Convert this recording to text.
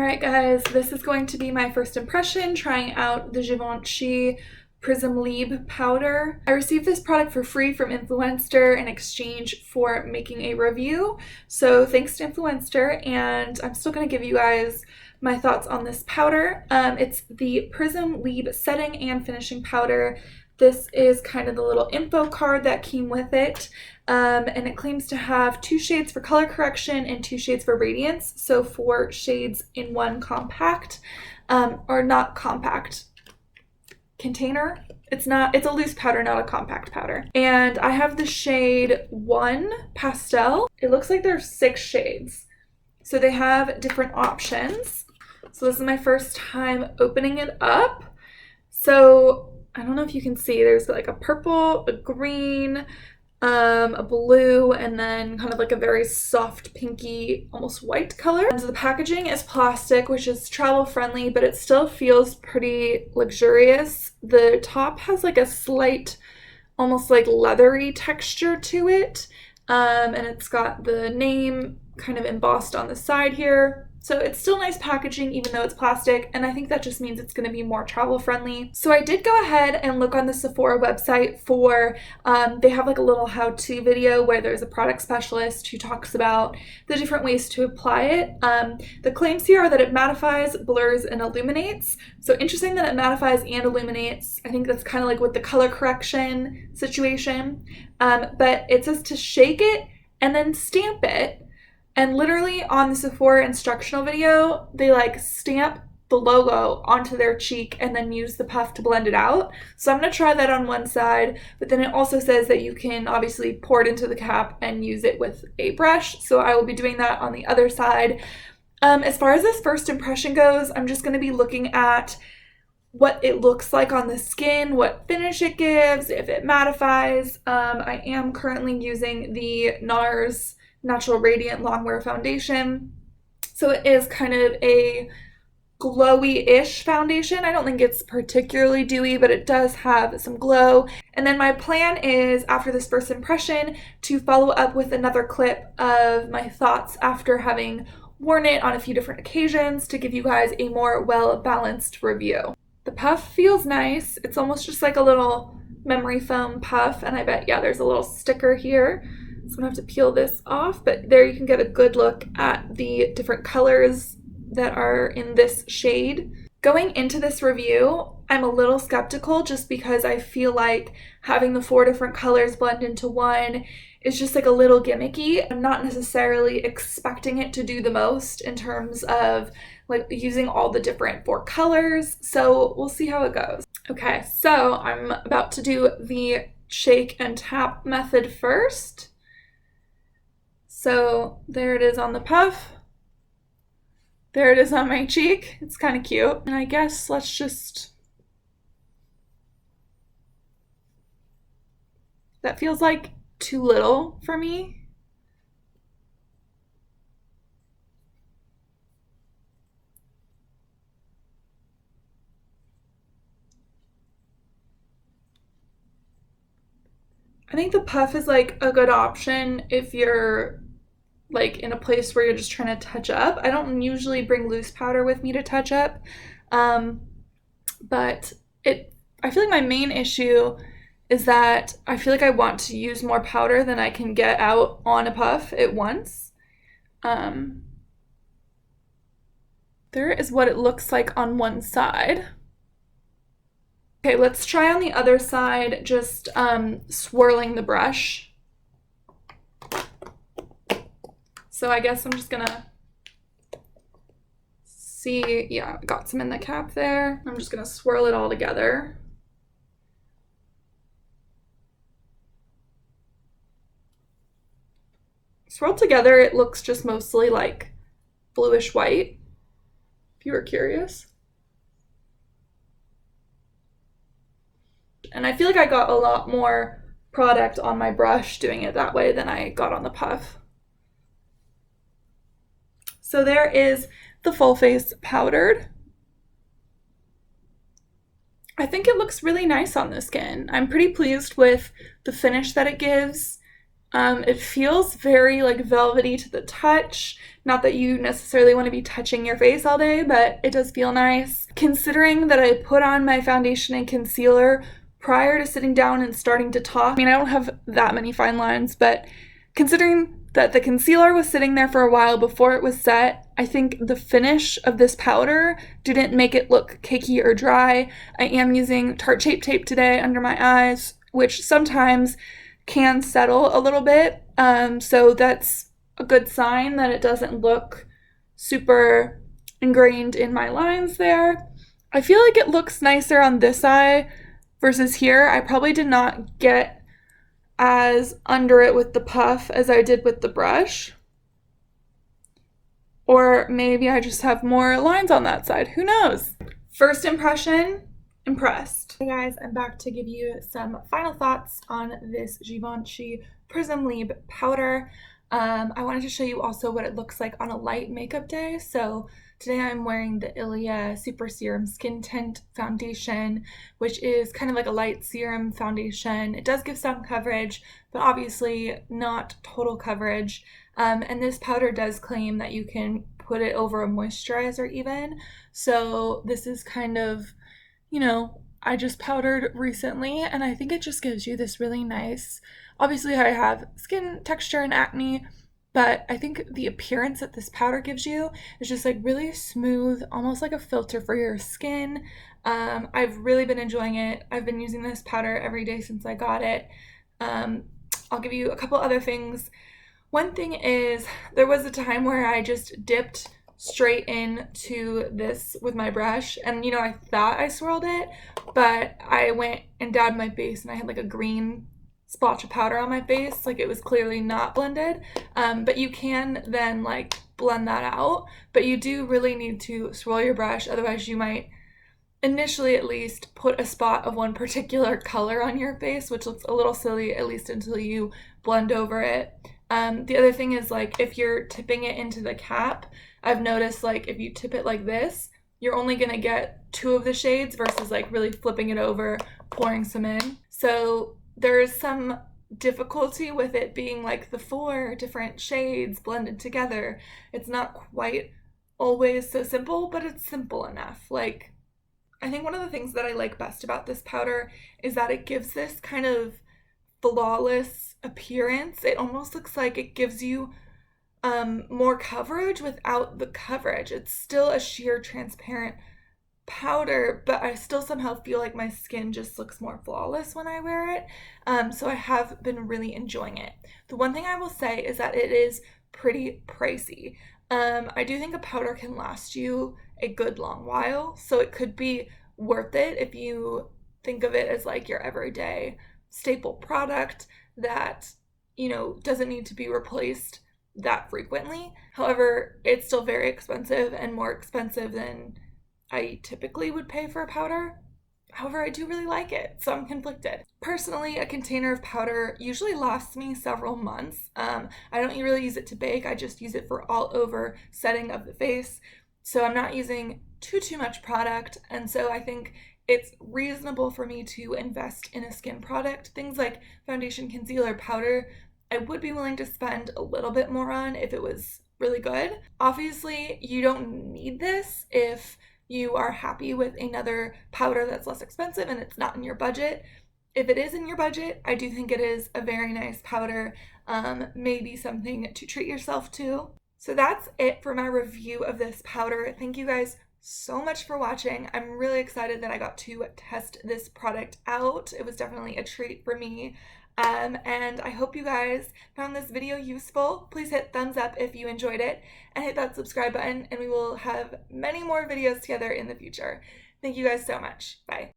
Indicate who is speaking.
Speaker 1: Alright guys, this is going to be my first impression trying out the Givenchy Prisme Libre powder. I received this product for free from Influenster in exchange for making a review, so thanks to Influenster, and I'm still going to give you guys my thoughts on this powder. It's the Prisme Libre setting and finishing powder. This is kind of the little info card that came with it, and it claims to have 2 shades for color correction and 2 shades for radiance, so 4 shades in one compact, or not compact, container. It's a loose powder, not a compact powder. And I have the shade 1 Pastel. It looks like there's 6 shades, so they have different options. So this is my first time opening it up. So I don't know if you can see, there's like a purple, a green, a blue, and then kind of like a very soft pinky, almost white color. And so the packaging is plastic, which is travel friendly, but it still feels pretty luxurious. The top has like a slight, almost like leathery texture to it, and it's got the name kind of embossed on the side here. So it's still nice packaging even though it's plastic, and I think that just means it's going to be more travel friendly. So I did go ahead and look on the Sephora website for, they have like a little how-to video where there's a product specialist who talks about the different ways to apply it. The claims here are that it mattifies, blurs, and illuminates. So interesting that it mattifies and illuminates. I think that's kind of like with the color correction situation. But it says to shake it and then stamp it. And literally on the Sephora instructional video, they like stamp the logo onto their cheek and then use the puff to blend it out. So I'm going to try that on one side, but then it also says that you can obviously pour it into the cap and use it with a brush. So I will be doing that on the other side. As far as this first impression goes, I'm just going to be looking at what it looks like on the skin, what finish it gives, if it mattifies. I am currently using the NARS Natural Radiant Longwear Foundation. So it is kind of a glowy-ish foundation. I don't think it's particularly dewy, but it does have some glow. And then my plan is, after this first impression, to follow up with another clip of my thoughts after having worn it on a few different occasions to give you guys a more well-balanced review. The puff feels nice. It's almost just like a little memory foam puff, and I bet, yeah, there's a little sticker here. So I'm going to have to peel this off, but there you can get a good look at the different colors that are in this shade. Going into this review, I'm a little skeptical just because I feel like having the 4 different colors blend into one is just like a little gimmicky. I'm not necessarily expecting it to do the most in terms of like using all the different 4 colors, so we'll see how it goes. Okay, so I'm about to do the shake and tap method first. So there it is on the puff. There it is on my cheek. It's kind of cute. And I guess let's just... That feels like too little for me. I think the puff is like a good option if you're like in a place where you're just trying to touch up. I don't usually bring loose powder with me to touch up, but I feel like my main issue is that I feel like I want to use more powder than I can get out on a puff at once. There is what it looks like on one side. Okay, let's try on the other side, just swirling the brush. So I guess I'm just gonna see, yeah, got some in the cap there. I'm just gonna swirl it all together. Swirled together, it looks just mostly like bluish white, if you were curious. And I feel like I got a lot more product on my brush doing it that way than I got on the puff. So there is the full face powdered. I think it looks really nice on the skin. I'm pretty pleased with the finish that it gives. It feels very like velvety to the touch. Not that you necessarily want to be touching your face all day, but it does feel nice. Considering that I put on my foundation and concealer prior to sitting down and starting to talk, I mean, I don't have that many fine lines, but considering that the concealer was sitting there for a while before it was set, I think the finish of this powder didn't make it look cakey or dry. I am using Tarte Shape Tape today under my eyes, which sometimes can settle a little bit. So that's a good sign that it doesn't look super ingrained in my lines there. I feel like it looks nicer on this eye versus here. I probably did not get as under it with the puff as I did with the brush. Or maybe I just have more lines on that side. Who knows? First impression, impressed. Hey guys, I'm back to give you some final thoughts on this Givenchy Prisme Libre powder. I wanted to show you also what it looks like on a light makeup day. So today I'm wearing the Ilia Super Serum Skin Tint Foundation, which is kind of like a light serum foundation. It does give some coverage, but obviously not total coverage. And this powder does claim that you can put it over a moisturizer even. So this is kind of, you know, I just powdered recently and I think it just gives you this really nice, obviously I have skin texture and acne, but I think the appearance that this powder gives you is just like really smooth, almost like a filter for your skin. I've really been enjoying it. I've been using this powder every day since I got it. I'll give you a couple other things. One thing is there was a time where I just dipped straight into this with my brush and you know I thought I swirled it, but I went and dabbed my face and I had like a green splotch of powder on my face, like it was clearly not blended. But you can then like blend that out, but you do really need to swirl your brush, otherwise you might initially at least put a spot of one particular color on your face, which looks a little silly, at least until you blend over it. The other thing is like if you're tipping it into the cap, I've noticed like if you tip it like this, you're only gonna get 2 of the shades versus like really flipping it over, pouring some in. So there is some difficulty with it being like the 4 different shades blended together. It's not quite always so simple, but it's simple enough. Like, I think one of the things that I like best about this powder is that it gives this kind of flawless appearance. It almost looks like it gives you more coverage without the coverage. It's still a sheer transparent powder, but I still somehow feel like my skin just looks more flawless when I wear it. So I have been really enjoying it. The one thing I will say is that it is pretty pricey. I do think a powder can last you a good long while, so it could be worth it if you think of it as like your everyday staple product that, you know, doesn't need to be replaced that frequently. However, it's still very expensive and more expensive than I typically would pay for a powder. However, I do really like it, so I'm conflicted. Personally, a container of powder usually lasts me several months. I don't really use it to bake, I just use it for all over setting of the face. So I'm not using too much product, and so I think it's reasonable for me to invest in a skin product. Things like foundation, concealer, powder, I would be willing to spend a little bit more on if it was really good. Obviously, you don't need this if you are happy with another powder that's less expensive and it's not in your budget. If it is in your budget, I do think it is a very nice powder, maybe something to treat yourself to. So that's it for my review of this powder. Thank you guys so much for watching. I'm really excited that I got to test this product out. It was definitely a treat for me. And I hope you guys found this video useful. Please hit thumbs up if you enjoyed it and hit that subscribe button, and we will have many more videos together in the future. Thank you guys so much. Bye.